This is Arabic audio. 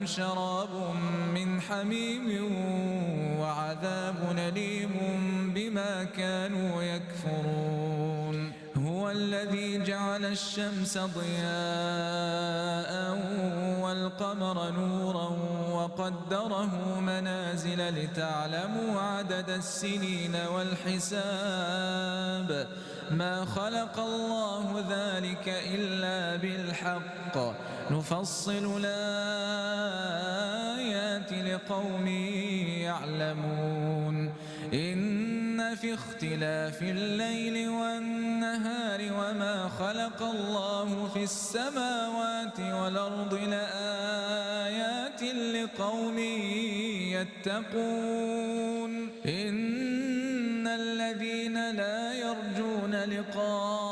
شراب من حميم وعذاب أليم بما كانوا يكفرون. هو الذي جعل الشمس ضياء والقمر نورا وقدره منازل لتعلموا عدد السنين والحساب. ما خلق الله ذلك إلا بالحق نفصل الآيات لقوم يعلمون. إن في اختلاف الليل والنهار وما خلق الله في السماوات والأرض لآيات لقوم يتقون. إن الذين لا يرجون لقاء